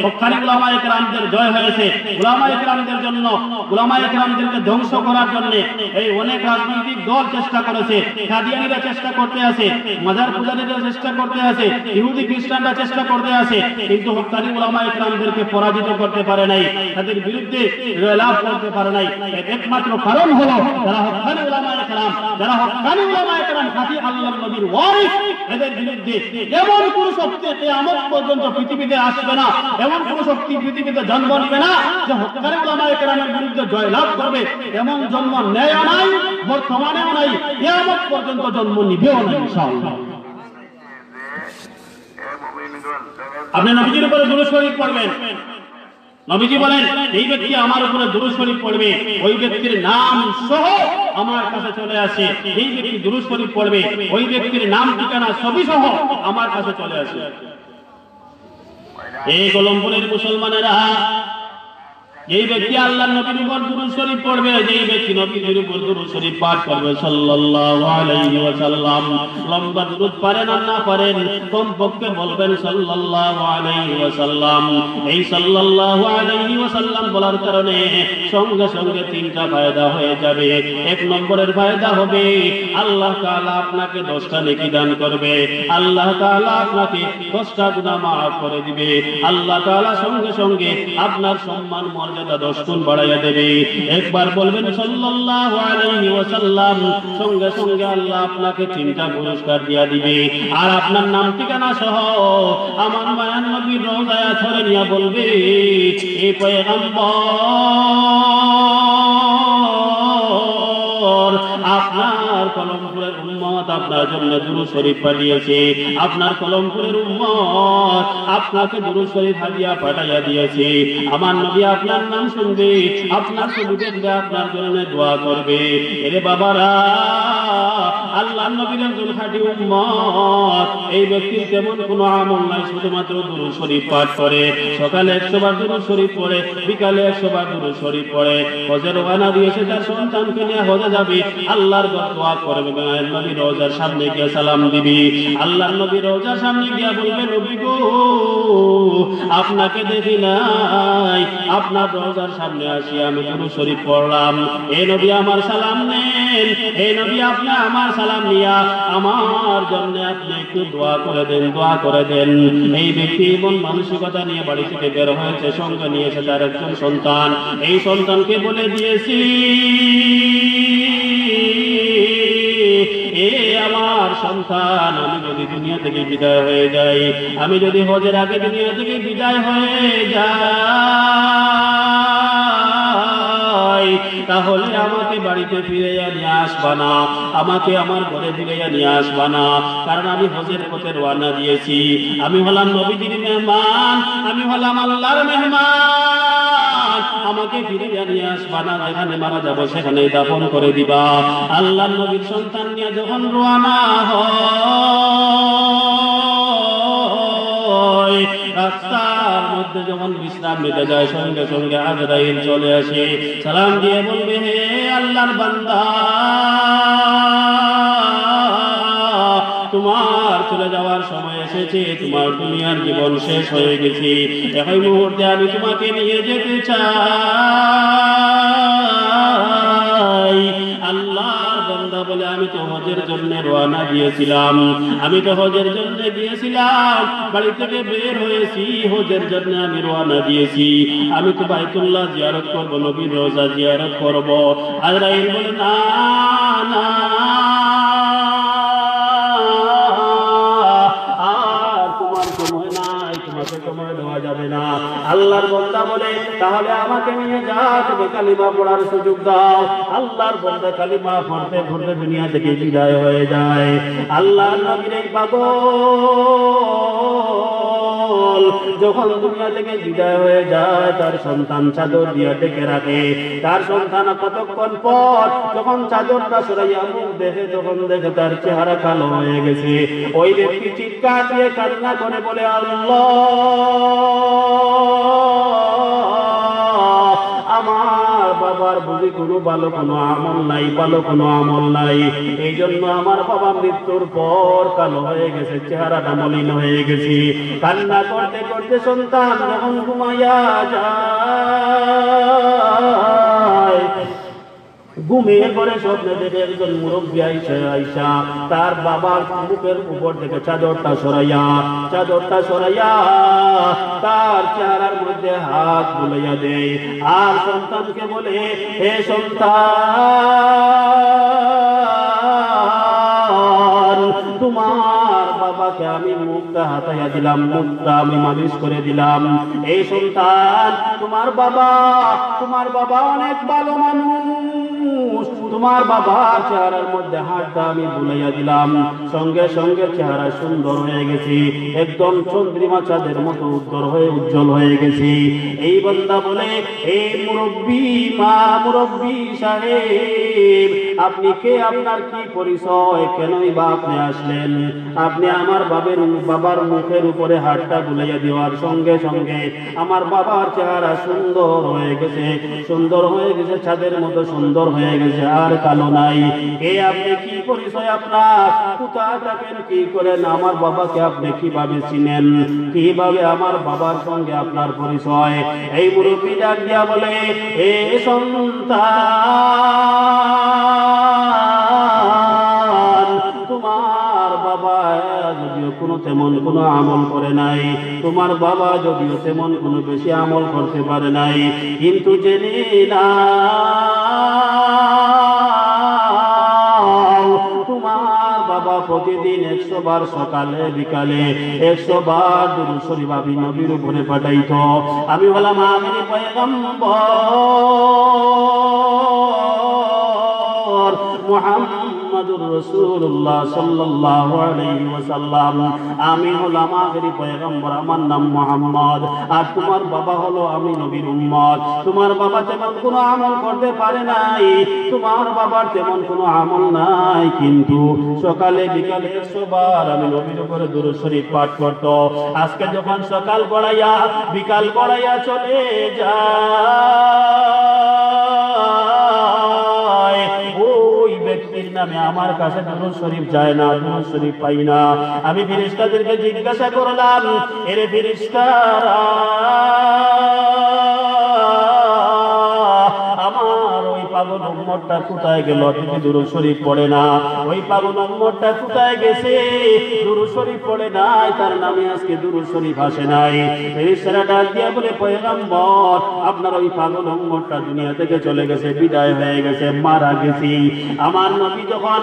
হক্কানি উলামায়ে কেরামদের জয় হয়েছে। উলামায়ে কেরামদের জন্য, উলামায়ে কেরামদেরকে ধ্বংস করার জন্য এই অনেক রাজনৈতিক দল চেষ্টা করেছে। কাদিয়ানীরা চেষ্টা করতে আছে, মাজার পূজারীরা চেষ্টা করতে আছে, ইহুদি খ্রিস্টানরা চেষ্টা করতে আছে, কিন্তু হক্কানি উলামায়ে কেরামদেরকে পরাজিত করতে পারে নাই, তাদের বিরুদ্ধে জয়লাভ করতে পারে নাই। একমাত্র কারণ হলো যারা হক্কানি উলামায়ে কেরাম, যারা হক্কানি উলামায়ে কেরাম খাঁটি আল্লাহর নবীর ওয়ারিস, এদের বিরুদ্ধে এমন কোন শক্তি কিয়ামত পর্যন্ত পৃথিবীতে আসবে না, এমন কোন শক্তি পৃথিবীতে জন্ম নেবে না যে হক্কানি উলামায়ে কেরামের বিরুদ্ধে জয়লাভ করবে। এমন জন্ম নেয় নাই, বর্তমানেও নাই, কিয়ামত পর্যন্ত জন্ম নিবেও না ইনশাআল্লাহ। আপনি নবীজির উপরে দুরূদ শরীফ পড়বেন। নবীজি বলেন এই ব্যক্তি আমার উপরে দুরূদ শরীফ পড়বে, ওই ব্যক্তির নাম সহ আমার কাছে চলে আসে। এই ব্যক্তি দুরূদ শরীফ পড়বে, ওই ব্যক্তির নাম ঠিকানা সবই সহ আমার কাছে চলে আসে। এই কলমপুরের মুসলমানেরা, যেই ব্যক্তি আল্লাহর নবীর উপর দুরূদ শরীফ পড়বে, যেই ব্যক্তি নবীর উপর দুরূদ শরীফ পাঠ করবে সাল্লাল্লাহু আলাইহি ওয়াসাল্লাম, লম্বা দুরূদ পারেন আর না পারেন কমপক্ষে বলবেন সাল্লাল্লাহু আলাইহি ওয়াসাল্লাম। এই সাল্লাল্লাহু আলাইহি ওয়াসাল্লাম বলার কারণে সঙ্গে সঙ্গে তিনটা ফায়দা হয়ে যাবে। এক নম্বরের ফায়দা হবে আল্লাহ তাআলা আপনাকে 10টা নেকি দান করবে, আল্লাহ তাআলা আপনাকে 10টা গুনাহ মাফ করে দিবে, আল্লাহ তাআলা সঙ্গে সঙ্গে আপনার সম্মান মর্যাদা 10 গুণ বাড়াইয়া দেবে। একবার বলবেন সাল্লাল্লাহু আলাইহি ওয়াসাল্লাম, সঙ্গে সঙ্গে আল্লাহ আপনাকে 3টা পুরস্কার দিয়া দিবে। আর আপনার নাম ঠিকানা সহ আমার মায়ার নবীর রওজায় ধরে নিয়ে বলবে, এই পয়গম্বর আপনার কলমপুরের উম্মত আপনার জন্য দুরূদ শরীফ পাঠিয়েছে, আপনার কলমপুরের উম্মত আপনাকে দুরূদ শরীফ হাদিয়া পাঠাইয়া দিয়েছে। আমার নবী আপনার নাম শুনবে, আপনার ছবি দেখবে, আপনার জন্য দোয়া করবে। এরে বাবারা, আল্লাহর নবীর একজন খাঁটি উম্মত, এই ব্যক্তির তেমন কোনো আমল নাই, শুধুমাত্র দুরূদ শরীফ পাঠ করে। সকালে 100 বার দুরূদ শরীফ পড়ে, বিকালে 100 বার দুরূদ শরীফ পড়ে। হজে রওনা দিয়েছে, তার সন্তানকে নিয়ে হজে যাবে, আল্লাহর দোয়া করবে, মায়ের নবীর রওজার সামনে গিয়ে সালাম দিবি, আল্লাহর নবীর রওজার সামনে গিয়ে বলবে, নবী গো আপনাকে দেখি নাই, আপনার রওজার সামনে আসি আমি দুরূদ শরীফ পড়লাম, এই নবী আমার সালাম নেন, এই নবী আপনি আমার সালাম নিয়া আমার জন্য আপনি একটু দোয়া করে দেন, দোয়া করে দেন। এই ব্যক্তি মন মানসিকতা নিয়ে বাড়ি থেকে বের হয়েছে, সঙ্গে নিয়েছে তার একজন সন্তান। এই সন্তানকে বলে দিয়েছি, এ আমার সন্তান, আমি যদি দুনিয়া থেকে বিদায় হয়ে যাই, আমি যদি হজের আগে দুনিয়া থেকে বিদায় হয়ে যাই, তাহলে আমাকে বাড়িতে ফিরে নিয়ে আসবা না, আমাকে আমার ঘরে ফিরে নিয়ে আসবা না, কারণ আমি হজের পথে রওনা দিয়েছি, আমি হলাম নবীজির মেহমান, আমি হলাম আল্লাহর মেহমান, আমাকে ফিরে নিয়ে আসবা না, যেখানে মারা যাব সেখানে দাফন করে দিবা। আল্লাহর নবীর সন্তান নিয়ে যখন রওনা হয়, রাস্তার মধ্যে যখন বিশ্রাম নিতে যায়, সঙ্গে সঙ্গে আজরাইল চলে আসে, সালাম দিয়ে বলবে, হে আল্লাহর বান্দা, তোমার চলে যাওয়ার সময় এসেছে, তোমার দুনিয়ার জীবন শেষ হয়ে গেছে, এই মুহূর্তে আমি তোমাকে নিয়ে যেতে চাই। আল্লাহর বান্দা বলে, আমি তো হজের জন্য রওনা দিয়েছিলাম, আমি তো হজের জন্য গিয়েছিলাম, বাড়ি থেকে বের হয়েছি, হজের জন্য আমি রওনা দিয়েছি, আমি তো বাইতুল্লাহ জিয়ারত করব, নবীর রওজা জিয়ারত করব। আজরাইল বলে, না না, আল্লাহর বান্দা বলে, তাহলে আমাকে নিয়ে যা, তুমি কালিমা পড়ার সুযোগ দাও। আল্লাহর বান্দা কালিমা পড়তে পড়তে দুনিয়া থেকে বিদায় হয়ে যায়। আল্লাহর নবীর এই পাগল যখন দুনিয়া থেকে বিদায় হয়ে যায়, তার সন্তান চাদর দিয়ে ডেকে রাখে। তার সন্তান কতক্ষণ পর যখন চাদরটা সরাইয়া মুখ দেখে, তখন দেখে তার চেহারা কালো হয়ে গেছে। ওই ব্যক্তি চিৎকার দিয়ে কান্না করে বলে, আল্লাহ, আমার বাবার বুঝি কোনো ভালো কোনো আমল নাই, ভালো কোনো আমল নাই। এই জন্য আমার বাবা মৃত্যুর পর কালো হয়ে গেছে, চেহারাটা মলিন হয়ে গেছে। কান্না করতে করতে সন্তান যখন ঘুমাইয়া যায়, ঘুমিয়ে পরে স্বপ্নে দেখে একজন মুরব্বী আইসা তার বাবার মুখের উপর থেকে চাদরটা সরাইয়া তার চেহারার মধ্যে হাত বুলাইয়া দেয়, আর সন্তানকে বলে, হে সন্তান, তোমার বাবাকে আমি মুখটা হাতাইয়া দিলাম, মুখটা আমি মালিশ করে দিলাম। এই সন্তান, তোমার বাবা অনেক ভালো মানুষ, তোমার বাবার চেহারার মধ্যে হাতটা আমি বুলাইয়া দিলাম, সঙ্গে সঙ্গে চেহারা সুন্দর হয়ে গেছে, একদম চন্দ্রিমা চাঁদের মতো উজ্জ্বল হয়ে গেছে। এই বান্দা বলে, এই মুরব্বী সাহেব, আপনি কে? আপনার কি পরিচয়? কেনই বা আপনি আসলেন? আপনি আমার বাবার মুখের উপরে হাতটা বুলাইয়া দেওয়ার সঙ্গে সঙ্গে আমার বাবার চেহারা সুন্দর হয়ে গেছে, চাঁদের মতো সুন্দর হয়ে গেছে, আর কালো নাই। আপনি কি পরিচয় আপনার? কোথায় থাকেন, কি করেন? আমার বাবাকে আপনি কিভাবে চিনেন? কিভাবে আমার বাবার সঙ্গে আপনার পরিচয়? এই মুরব্বী ডাক দিয়া বলে, এ সন্তান, তোমার বাবা যদিও তেমন কোনো আমল করে নাই, তোমার বাবা যদিও তেমন কোনো বেশি আমল করতে পারে নাই, কিন্তু জেনে না তোমার বাবা প্রতিদিন 100 বার সকালে বিকালে 100 বার দুরূদ শরীফ আমি নবীর উপরে পাঠাইতো। আমি হলাম আখিরি পয়গম্বর মুহাম্মাদুর রাসূলুল্লাহ সাল্লাল্লাহু আলাইহি ওয়াসাল্লাম। আমি হলাম আখিরি পয়গম্বর, আমার নাম মুহাম্মদ, আর তোমার বাবা হলো আমি নবীর উম্মত। তোমার বাবা তেমন কোনো আমল করতে পারে নাই, তোমার বাবার তেমন কোনো আমল নাই, কিন্তু সকালে বিকালে 100 বার আমি নবীর উপরে দুরূদ শরীফ পাঠ করত। আজকে যখন সকাল গড়াইয়া বিকাল গড়াইয়া চলে যায়, ওই ব্যক্তির নামে আমার কাছে দুরূদ শরীফ যায় না, দুরূদ শরীফ পাই না। আমি ফেরেশতাদেরকে জিজ্ঞাসা করলাম, এরে ফেরেশতারা, আমার ওই পাগল উম্মতটা কোথায় গেল? তুমি দুরূদ শরীফ পড়ে না। ওই পাগল উম্মতটা কোথায় গেছে? দুরূদ শরীফ পড়ে নাই, তার নামে আজকে দুরূদ শরীফ আসে নাই। ফেরেশতারা ডাক দিয়া বলে, পয়গম্বর, আপনার ওই পাগল উম্মতটা দুনিয়া থেকে চলে গেছে, বিদায় হয়ে গেছে, মারা গেছে। আমার নবী যখন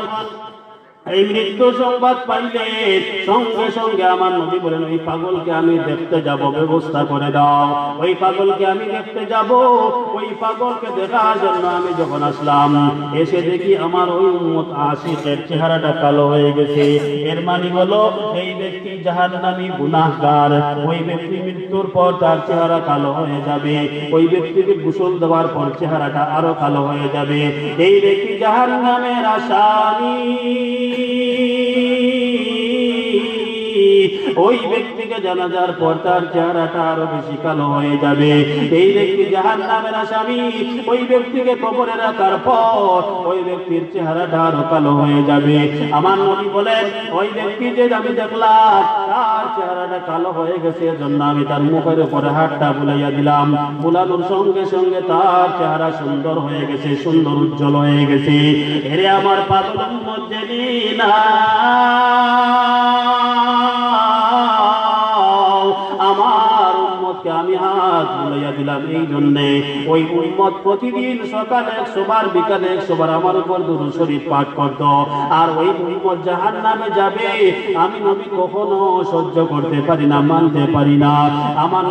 এই মৃত্যু সংবাদ পাইলেন, সঙ্গে সঙ্গে আমার নবী বলেন, ওই পাগলকে আমি দেখতে যাব, ব্যবস্থা করে দাও। ওই পাগলকে আমি দেখতে যাব। ওই পাগলকে দেখার জন্য আমি যখন আসলাম, এসে দেখি আমার ওই উম্মত আশিকের চেহারাটা কালো হয়ে গেছে। এর মানে হলো এই ব্যক্তি জাহান্নামী গুনাহগার। ওই ব্যক্তি মৃত্যুর পর তার চেহারা কালো হয়ে যাবে, ওই ব্যক্তিকে গোসল দেওয়ার পর চেহারাটা আরো কালো হয়ে যাবে। এই ব্যক্তি জাহান্নামের আসামি। ওই ব্যক্তিকে জানাজার পর তার চেহারাটা আরো বেশি কালো হয়ে যাবে। এই ব্যক্তি জাহান্নামের আসামি। ওই ব্যক্তিকে কবরে রাখার পর ওই ব্যক্তির চেহারাটা আরো কালো হয়ে যাবে। আমার নবী বলেন, ওই ব্যক্তি যে আমি দেখলাম তার চেহারাটা কালো হয়ে গেছে, এজন্য আমি তার মুখের উপরে হাতটা বুলাইয়া দিলাম। বুলানোর সঙ্গে সঙ্গে তার চেহারা সুন্দর হয়ে গেছে, সুন্দর উজ্জ্বল হয়ে গেছে। এরে আমার পাগল উম্মত জেনে না, আমার উম্মতকে আমি হাত বুলাইয়া দিলাম এই জন্যে ওই উম্মত প্রতিদিন সকালে 100 বার বিকালে 100 বার আমার উপর দুরূদ শরীফ পাঠ করত। আর ওই উম্মত জাহান্নামে যাবে, আমি নবী কখনো সহ্য করতে পারি না, মানতে পারি না। আমার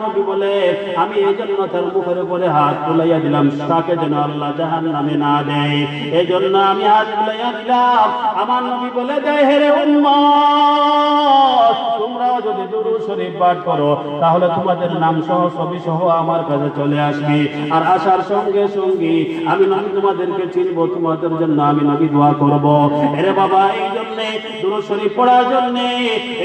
নবী বলে, আমি এই জন্য তার মুখের উপরে হাত বুলাইয়া দিলাম, তাকে যেন আল্লাহ জাহান্নামে না দেয়, এই জন্য আমি হাত বুলাইয়া দিলাম। আমার নবী বলে দেয়, হে উম্মত, তোমরা যদি দুরূদ শরীফ পাঠ করো তাহলে তাহলে তোমাদের নাম সহ ছবি সহ আমার কাছে চলে আসবে, আর আসার সঙ্গে সঙ্গে আমি নবী তোমাদেরকে চিনবো, তোমাদের জন্য আমি নবী দোয়া করব। আরে বাবা, এই জন্য দুরূদ শরীফ পড়ার জন্য,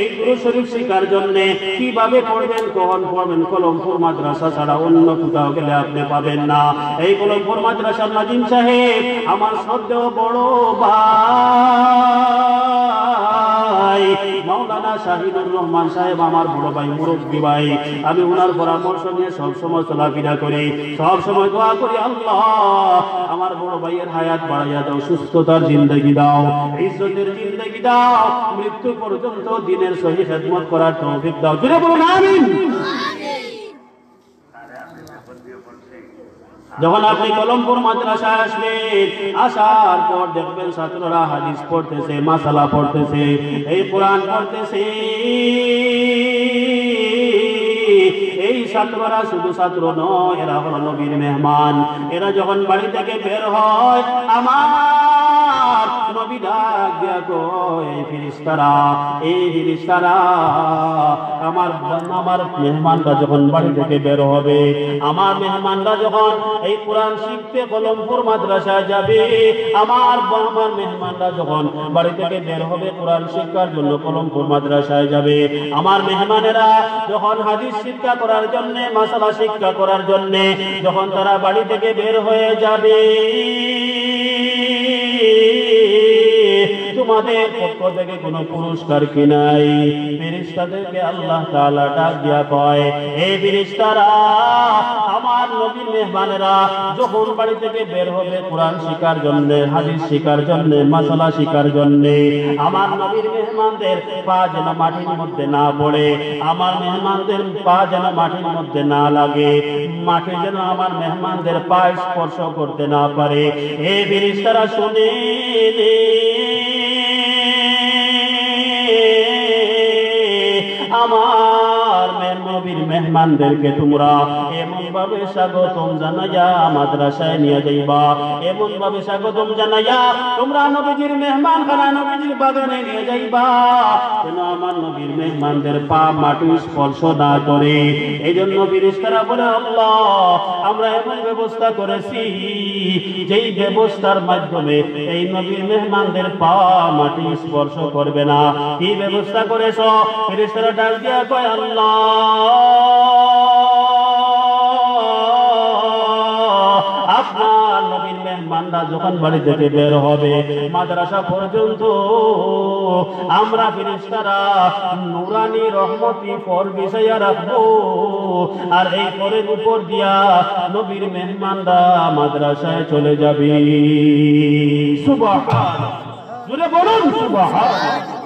এই দুরূদ শরীফ শেখার জন্য কিভাবে পড়বেন, কখন পড়বেন, কলমপুর মাদ্রাসা ছাড়া অন্য কোথাও গেলে আপনি পাবেন না। এই কলমপুর মাদ্রাসার নাজিম সাহেব আমার শ্রদ্ধেয় বড় ভাই মাওলানা শাহিদুর রহমান সাহেব আমার বড় ভাই, মুরব্বী ভাই। আমি ওনার পরামর্শ নিয়ে সবসময় চলাফেরা করি, সবসময় দোয়া করি, আল্লাহ আমার বড় ভাইয়ের হায়াত বাড়াইয়া দাও, সুস্থতার জিন্দগি দাও, ইজ্জতের জিন্দগি দাও, মৃত্যু পর্যন্ত দিনের সহি খেদমত করার তৌফিক দাও। জোরে বলুন আমিন। যখন আপনি কলমপুর মাদ্রাসায় আসবেন, আসার পর দেখবেন ছাত্ররা হাদিস পড়তেছে, মাসালা পড়তেছে, এই কোরআন পড়তেছে। এই ছাত্ররা শুধু ছাত্র নয়, এরা হলো নবীর মেহমান। এরা যখন বাড়ি থেকে বের হয়, আমার নবী ডাক দিয়া কয়, এই ফেরেশতারা আমার মেহমানরা যখন বাড়ি থেকে বের হবে, আমার মেহমানরা যখন এই কোরআন শিখতে কলমপুর মাদ্রাসায় যাবে, আমার মেহমানরা যখন বাড়ি থেকে বের হবে কোরআন শিক্ষার জন্য কলমপুর মাদ্রাসায় যাবে, আমার মেহমানেরা যখন হাদিস শিক্ষা করার জন্য, মাসালা শিক্ষা করার জন্য যখন তারা বাড়ি থেকে বের হয়ে যাবে, তোমাদের পক্ষ থেকে কোনো পুরস্কার কি নাই? ফেরেশতাদেরকে আল্লাহ তাআলা ডাক দিয়া কয়, এই ফেরেশতারা আমার নবীর মেহমানেরা যখন বাড়ি থেকে বের হবে কোরআন শিখার জন্য, হাদিস শিখার জন্য, মাসালা শিখার জন্য, আমার নবীর মেহমানদের পা যেন মাটির মধ্যে না পড়ে, আমার মেহমানদের পা যেন মাটির মধ্যে না লাগে, মাটি যেন আমার মেহমানদের পা স্পর্শ করতে না পারে। এই ফেরেশতারা শুনে আমার নবীর মেহমানদেরকে তোমরা এমন ভাবে স্বাগতম জানাইয়া মাদ্রাসায় নিয়ে যাইবা, এমন ভাবে স্বাগতম জানাইয়া তোমরা নবীজির মেহমান খানা, নবীজির বাগানে নিয়ে যাইবা, যেন আমার নবীর মেহমানদের পা মাটি স্পর্শ না করে। এই জন্য ফেরেশতারা বলে, আল্লাহ আমরা এমন ব্যবস্থা করেছি যেই ব্যবস্থার মাধ্যমে এই নবীর মেহমানদের পা মাটি স্পর্শ করবে না। কি ব্যবস্থা করেছ? ফেরেশতারা ডাক দিয়া কয়, আল্লাহ আপনার নবীর মেহমানরা যখন বাড়ি থেকে বের হবে মাদ্রাসা পর্যন্ত, আমরা ফেরেশতারা নূরানি রহমতি ফর বিছাইয়া রাখবো, আর এই ফরের উপর দিয়া নবীর মেহমানরা মাদ্রাসায় চলে যাবে। সুবহানাল্লাহ, জোরে বলুন সুবহানাল্লাহ।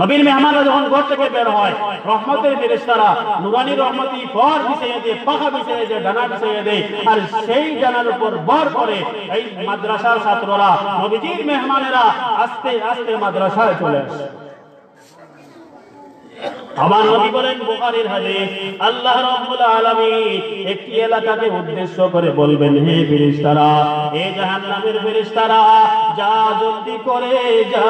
নবীর মেহমানরা যখন ঘর থেকে বের হয়, রহমতের ফেরেশতারা নূরানি রহমতি ফর বিছিয়ে দেয়, পাখা বিছিয়ে দেয়, ডানা বিছিয়ে দেয়, আর সেই ডানার উপর ভর করে এই মাদ্রাসার ছাত্ররা, নবীজির মেহমানেরা আস্তে আস্তে মাদ্রাসায় চলে আসে। আমার নবী বলেন বুখারীর হাদিস, আল্লাহ রাব্বুল আলামিন একটি এলাকাকে উদ্দেশ্য করে বলবেন, হে ফেরেশতারা, হে জাহান্নামের ফেরেশতারা, যা জলদি করে যা,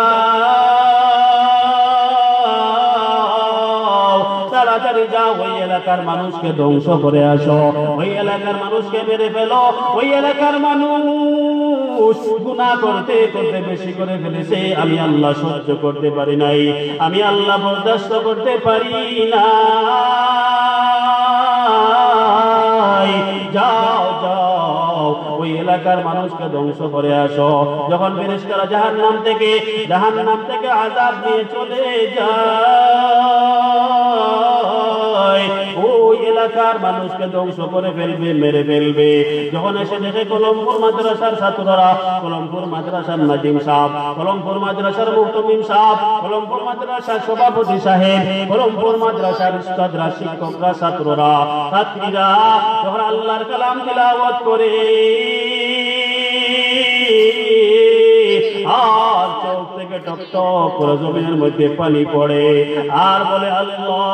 তাড়াতাড়ি যাও, ওই এলাকার মানুষকে ধ্বংস করে আসো, ওই এলাকার মানুষকে মেরে ফেলো, ওই এলাকার মানুষ গুনাহ করতে করতে বেশি করে ফেলেছে, আমি আল্লাহ সহ্য করতে পারি নাই, আমি আল্লাহ বরদাস্ত করতে পারি না। যাও যাও, ওই এলাকার মানুষকে ধ্বংস করে আসো। যখন ফেরেশতারা জাহান্নাম থেকে আযাব নিয়ে চলে যায়, ওই এলাকার মানুষকে ধ্বংস করে ফেলবে, মেরে ফেলবে। যখন এসে দেখে কলমপুর মাদ্রাসার ছাত্ররা, কলমপুর মাদ্রাসার নাজিম সাহেব, কলমপুর মাদ্রাসার মুহতামিম সাহেব, কলমপুর মাদ্রাসার সভাপতি সাহেব, কলমপুর মাদ্রাসার উস্তাদরা, শিক্ষকরা, ছাত্ররা, ছাত্রীরা যখন আল্লাহর কালাম তিলাওয়াত করে, আর চোখ থেকে টপ টপ করে জমিনের মধ্যে পানি পড়ে, আর বলে, আল্লাহ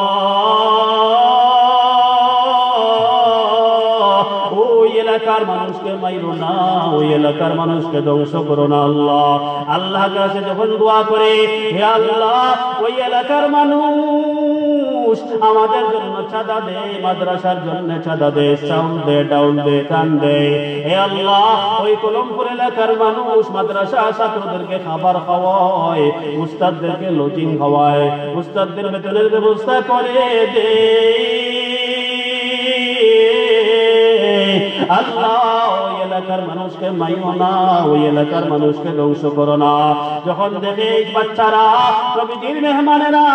ওই এলাকার মানুষকে মাইরো না, ওই এলাকার মানুষকে ধ্বংস করো না। আল্লাহ আল্লাহর কাছে যখন দোয়া করে, হে আল্লাহ ওই এলাকার মানুষ মানুষ আমাদের জন্য চাঁদা দেয়, মাদ্রাসার জন্য চাঁদা দেয়, চাউল দেয়, ডাউল দেয়, ধান দেয়। হে আল্লাহ, ওই কলমপুর এলাকার মানুষ মাদ্রাসা ছাত্রদেরকে খাবার খাওয়ায়, উস্তাদদেরকে লজিং খাওয়ায়, উস্তাদদের বেতনের ব্যবস্থা করে দে। আল্লাহ, ওই এলাকার মানুষকে মাইও না, ওই এলাকার মানুষকে ধ্বংস করো না। যখন দেখে বাচ্চারা, নবীজির মেহমানেরা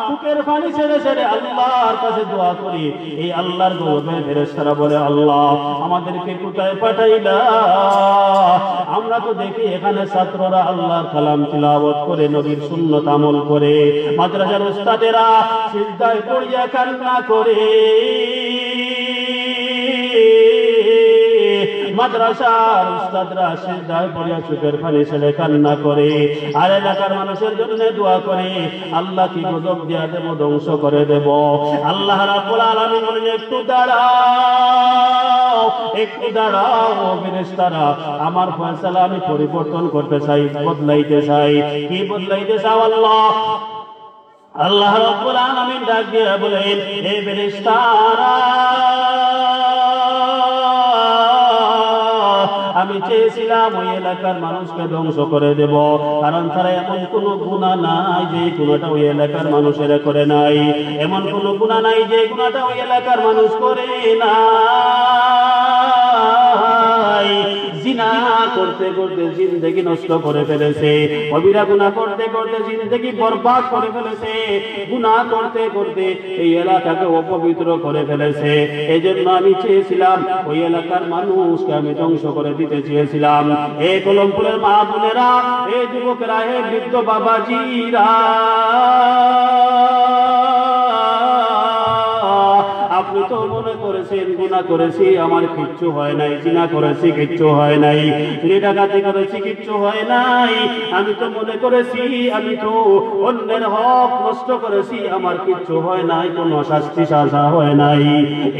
বুকের পানি ছেড়ে ছেড়ে আল্লাহর কাছে দোয়া করি, এই আল্লাহর গৌরবের ফেরেশতারা বলে, আল্লাহ আমাদেরকে কোথায় পাঠাইলা? আমরা তো দেখি এখানে ছাত্ররা আল্লাহর কালাম তিলাওয়াত করে, নবীর সুন্নাত আমল করে, মাদ্রাসার উস্তাদেরা সিজদায় পড়িয়া কান্না করে, মাদ্রাসার উস্তাদরা সিজদায় পড়িয়া চোখের পানি ছেড়ে কান্না করে, আর এলাকার মানুষের জন্য দোয়া করে, আল্লাহ কি গজব দিয়া দেব, ধ্বংস করে দেব। আল্লাহ রাব্বুল আলামিন বলেন, একটু দাঁড়াও, একটু দাঁড়াও ফেরেশতারা, আমার ফয়সালা আমি পরিবর্তন করতে চাই, বদলাইতে চাই। কি বদলাইতে চাও আল্লাহ? আল্লাহ রাব্বুল আলামিন ডাক দিয়ে বলেন, হে ফেরেশতারা, আমি চেয়েছিলাম ওই এলাকার মানুষকে ধ্বংস করে দেব, কারণ তারা এমন কোন গুনাহ নাই যে গুনাহটা ওই এলাকার মানুষেরা করে নাই, এমন কোন গুনাহ নাই যে গুনাহটা ওই এলাকার মানুষ করে নাই। জিনা করতে করতে জিন্দেগি নষ্ট করে ফেলেছে, কবিরা গুনাহ করতে করতে জিন্দেগি বরবাদ করে ফেলেছে, গুনাহ করতে করতে এই এলাকাকে অপবিত্র করে ফেলেছে। এই জন্য আমি চেয়েছিলাম ওই এলাকার মানুষকে আমি ধ্বংস করে দিতে চেয়েছিলাম। এই কলমপুরের মা বোনেরা, এই যুবকেরা, এই বৃদ্ধ বাবাজিরা, আপনি তো মনে করেছেন গুনাহ করেছি আমার কিচ্ছু হয় নাই, জিনা করেছি কিচ্ছু হয় নাই, চুরি ডাকাতি করেছি কিচ্ছু হয় নাই, আমি তো মনে করেছি আমি তো অন্যের হক নষ্ট করেছি, আমার কিচ্ছু হয় নাই, কোনো শাস্তি সাজা হয় নাই।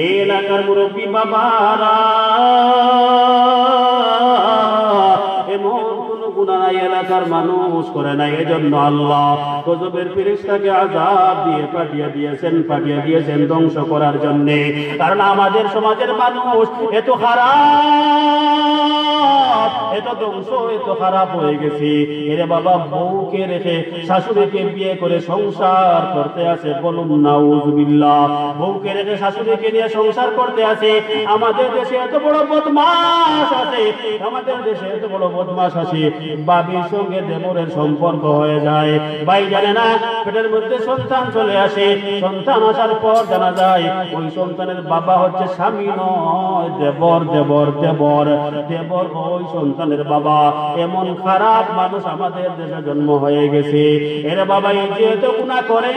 এই এলাকার মুরব্বী বাবারা, এমন কোন গুনাহ নাই এলাকার মানুষ করে নাই। এজন্য আল্লাহ গজবের ফেরেশতাকে আযাব দিয়ে পাঠিয়ে দিয়েছেন ধ্বংস করার জন্য। কারণ আমাদের সমাজের মানুষ এত খারাপ, এত ধ্বংস, এত খারাপ হয়ে গেছে। এরে বাবা, বউকে রেখে শাশুড়িকে বিয়ে করে সংসার করতে আছে, বলুন নাউযুবিল্লাহ। বউকে রেখে শাশুড়িকে নিয়ে সংসার করতে আছে। আমাদের দেশে এত বড় বদমাশ আছে, আমাদের দেশে এত বড় বদমাশ আছে, বাবির সঙ্গে দেবরের সম্পর্ক হয়ে যায়। ভাই জানে না, পেটের মধ্যে সন্তান চলে আসে, সন্তান আসার পর জানা যায় ওই সন্তানের বাবা হচ্ছে স্বামী নয়, দেবর দেবর দেবর দেবর ওই সন্তানের বাবা। এমন খারাপ মানুষ আমাদের দেশে জন্ম হয়ে গেছে। এর বাবা এই যেহেতু গুনাহ করে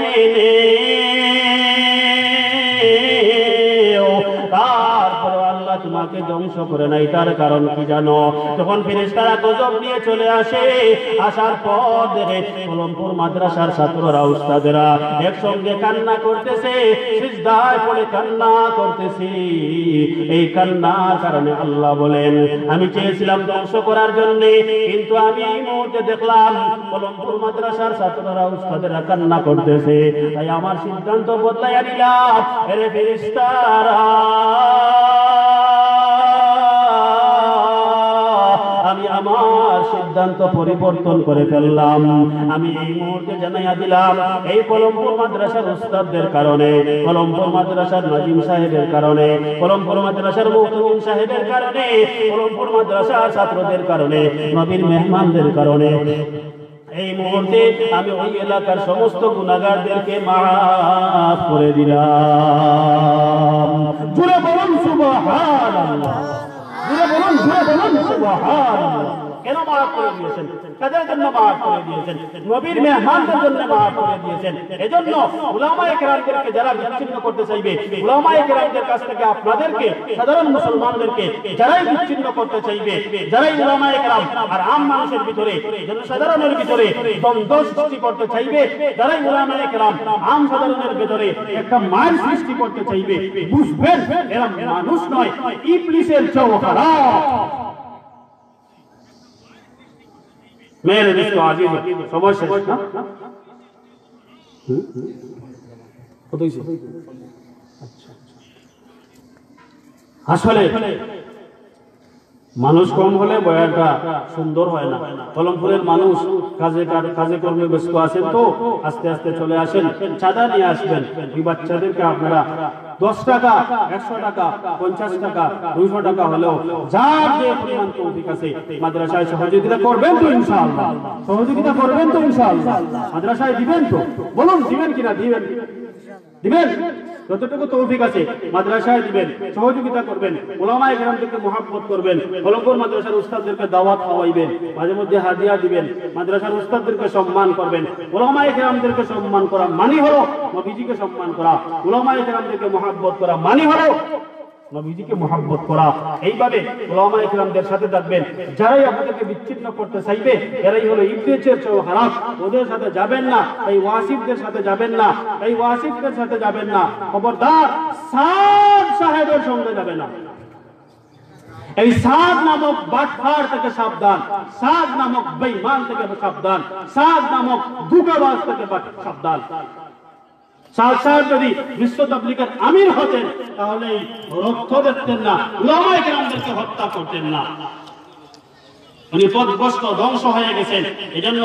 তারপরে আল্লাহ তোমাকে ধ্বংস করে নাই। তার কারণ কি জানো? যখন ফেরেশতারা গজব নিয়ে চলে আসে, আসার পর দেখে কলমপুর মাদ্রাসার ছাত্ররা, উস্তাদেরা একসঙ্গে কান্না করতেছে, সিজদায় পড়ে কান্না করতেছে। এই কান্নার কারণে আল্লাহ বলেন, আমি চেয়েছিলাম ধ্বংস করার জন্য, কিন্তু আমি এই মুহূর্তে দেখলাম কলমপুর মাদ্রাসার ছাত্ররা, উস্তাদেরা কান্না করতেছে, তাই আমার সিদ্ধান্ত বদলাইয়া নিলাম। এরে ফেরেশতারা, আমি আমার সিদ্ধান্ত পরিবর্তন করে ফেললাম। আমি এই মুহূর্তে জানাইয়া দিলাম, এই কলমপুর মাদ্রাসার উস্তাদদের কারণে, কলমপুর মাদ্রাসার নাজিম সাহেবের কারণে, কলমপুর মাদ্রাসার মুহতামিম সাহেবের কারণে, কলমপুর মাদ্রাসার ছাত্রদের কারণে, নবীর মেহমানদের কারণে এই মুহূর্তে আমি ওই এলাকার সমস্ত গুনাহগারদেরকে মাফ করে দিলাম। জোরে বলুন সুবহানাল্লাহ, জোরে বলুন সুবহানাল্লাহ। কেন মাফ করে দিয়েছেন? কাদের জন্য মাফ করে দিয়েছেন? নবীর মেহমানদের জন্য মাফ করে দিয়েছেন। এজন্য উলামায়ে কেরামদেরকে যারা বিচ্ছিন্ন করতে চাইবে, উলামায়ে কেরামদের কাছ থেকে আপনাদেরকে, সাধারণ মুসলমানদেরকে যারাই বিচ্ছিন্ন করতে চাইবে, যারাই উলামায়ে কেরাম আর আম মানুষের ভিতরে, জনসাধারণের ভিতরে দ্বন্দ্ব সৃষ্টি করতে চাইবে, যারাই উলামায়ে কেরাম আম সাধারণের ভিতরে একটা মার সৃষ্টি করতে চাইবে, বুঝবেন এরা মানুষ নয়, ইবলিসের চেয়েও খারাপ। मेरे दोस्तों, आजीज समय शेष ना, কত হইছে? আসলে মানুষ কম হলে বয়ানটা সুন্দর হয় না। কলমপুরের মানুষ কাজে কর্মে ব্যস্ত আছেন, তো আস্তে আস্তে চলে আসেন, চাঁদা নিয়ে আসবেন। ওই বাচ্চাদেরকে আপনারা 10 টাকা, 100 টাকা, 50 টাকা, 200 টাকা হলেও যার যে পরিমাণ তৌফিক আছে মাদ্রাসায় সহযোগিতা করবেন তো ইনশাআল্লাহ। সহযোগিতা করবেন তো ইনশাআল্লাহ। মাদ্রাসায় দিবেন তো? বলুন দিবেন কিনা? দিবেন, দিবেন। যতটুকু তৌফিক আছে মাদ্রাসায় দিবেন, সহযোগিতা করবেন, উলামায়ে কেরামদেরকে মহব্বত করবেন, কলমপুর মাদ্রাসার উস্তাদদেরকে দাওয়াত খাওয়াইবেন, মাঝে মধ্যে হাদিয়া দিবেন, মাদ্রাসার উস্তাদদেরকে সম্মান করবেন। উলামায়ে কেরামদেরকে সম্মান করা মানে হলো নবীজিকে সম্মান করা, উলামায়ে কেরামদেরকে মহব্বত করা মানে হলো নবীজিকে মহব্বত করা। এইভাবে উলামায়ে কেরামদের সাথে থাকবেন। যারাই আপনাদেরকে বিচ্ছিন্ন করতে চাইবে এরাই হলো ইবলিসের চেয়ে খারাপ। ওদের সাথে যাবেন না, এই ওয়াসিফদের সাথে যাবেন না, এই ওয়াসিফদের সাথে যাবেন না। খবরদার সাদ সাহেবের সঙ্গে যাবেন না। এই সাদ নামক বাটফার থেকে সাবধান, সাদ নামক বেঈমান থেকে সাবধান, সাদ নামক ধোঁকাবাজ থেকে সাবধান। সাদ সাহেব যদি বিশ্ব তাবলীগের আমির হতেন তাহলে রক্ত দেখতেন না, উলামায়ে কেরামদেরকে হত্যা করতেন না। উনি পথভ্রষ্ট ধ্বংস হয়ে গেছেন। এজন্য